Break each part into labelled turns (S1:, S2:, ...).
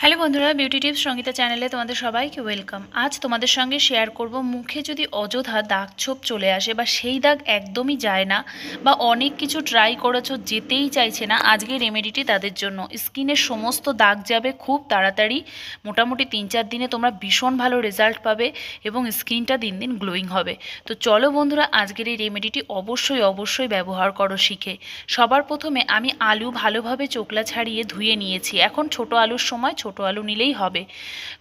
S1: Hello বন্ধুরা, beauty tips Sangeeta চ্যানেলে তোমাদের সবাইকে ওয়েলকাম। আজ তোমাদের সঙ্গে শেয়ার করব মুখে যদি অযথা দাগ ছোপ চলে আসে বা সেই দাগ একদমই যায় না বা অনেক কিছু ট্রাই করেছো যেতেই চাইছে না, আজকে রেমেডিটি তাদের জন্য। স্কিনের সমস্ত দাগ যাবে খুব তাড়াতাড়ি, মোটামুটি 3-4 দিনে তোমরা ভীষণ ভালো রেজাল্ট পাবে এবং স্কিনটা দিন দিন গ্লোয়িং হবে। তো চলো বন্ধুরা, আজকের এই রেমেডিটি অবশ্যই ব্যবহার করো শিখে। সবার প্রথমে আমি আলু ভালোভাবে চোকলা ছাড়িয়ে ধুয়ে নিয়েছি। এখন ছোট আলুর সময় ছোট আলু নিলেই হবে।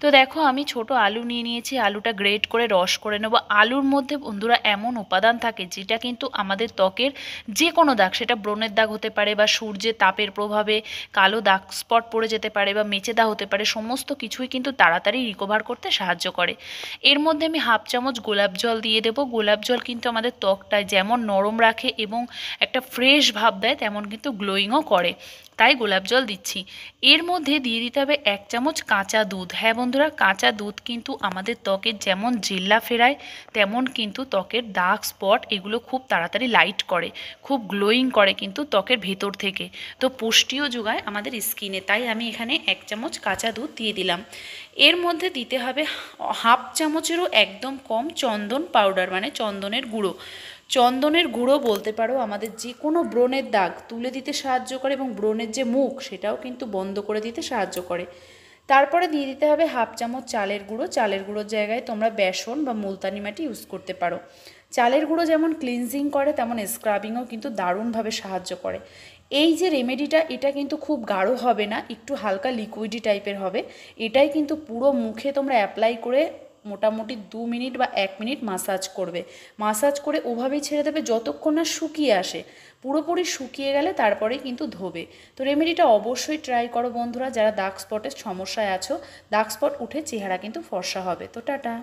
S1: তো দেখো, আমি ছোট আলু নিয়ে নিয়েছি, আলুটা গ্রেট করে রস করে নেব। আলুর মধ্যে বন্ধুরা এমন উপাদান থাকে যেটা কিন্তু আমাদের ত্বকের যে কোনো দাগ, সেটা ব্রণের দাগ হতে পারে বা সূর্যের তাপের প্রভাবে কালো দাগ স্পট পড়ে যেতে পারে বা মেচে দাগ হতে পারে, সমস্ত কিছুই কিন্তু তাড়াতাড়ি রিকভার করতে সাহায্য করে। এর মধ্যে আমি হাফ চামচ গোলাপ জল দিয়ে দেবো। গোলাপ জল কিন্তু আমাদের ত্বকটায় যেমন নরম রাখে এবং একটা ফ্রেশ ভাব দেয়, তেমন কিন্তু গ্লোয়িংও করে, তাই গোলাপ জল দিচ্ছি। এর মধ্যে দিয়ে দিতে হবে 1 চামচ কাঁচা দুধ। হ্যাঁ বন্ধুরা, কাঁচা দুধ কিন্তু আমাদের ত্বকের যেমন জেল্লা ফেরায়, তেমন কিন্তু ত্বকের দাগ স্পট এগুলো খুব তাড়াতাড়ি লাইট করে, খুব গ্লোয়িং করে কিন্তু ত্বকের ভেতর থেকে। তো পুষ্টিও যোগায় আমাদের স্কিনে, তাই আমি এখানে 1 চামচ কাঁচা দুধ দিয়ে দিলাম। এর মধ্যে দিতে হবে হাফ চামচেরও একদম কম চন্দন পাউডার, মানে চন্দনের গুঁড়ো। চন্দনের গুঁড়ো বলতে পারো আমাদের যে কোনো ব্রণের দাগ তুলে দিতে সাহায্য করে এবং ব্রণের যে মুখ সেটাও কিন্তু বন্ধ করে দিতে সাহায্য করে। তারপরে দিয়ে দিতে হবে হাফ চামচ চালের গুঁড়ো। চালের গুঁড়োর জায়গায় তোমরা বেসন বা মুলতানি মাটি ইউজ করতে পারো। চালের গুঁড়ো যেমন ক্লিনজিং করে, তেমন স্ক্রাবিংও কিন্তু দারুণভাবে সাহায্য করে। এই যে রেমেডিটা, এটা কিন্তু খুব গাঢ় হবে না, একটু হালকা লিকুইডি টাইপের হবে। এটাই কিন্তু পুরো মুখে তোমরা অ্যাপ্লাই করে মোটামুটি 2 মিনিট বা 1 মিনিট মাসাজ করবে। মাসাজ করে ওভাবেই ছেড়ে দেবে যতক্ষণ না শুকিয়ে আসে। পুরোপুরি শুকিয়ে গেলে তারপরেই কিন্তু ধোবে। তো রেমেডিটা অবশ্যই ট্রাই করো বন্ধুরা, যারা দাগ স্পটের সমস্যায় আছো। দাগ স্পট উঠে চেহারা কিন্তু ফর্সা হবে। তো টাটা।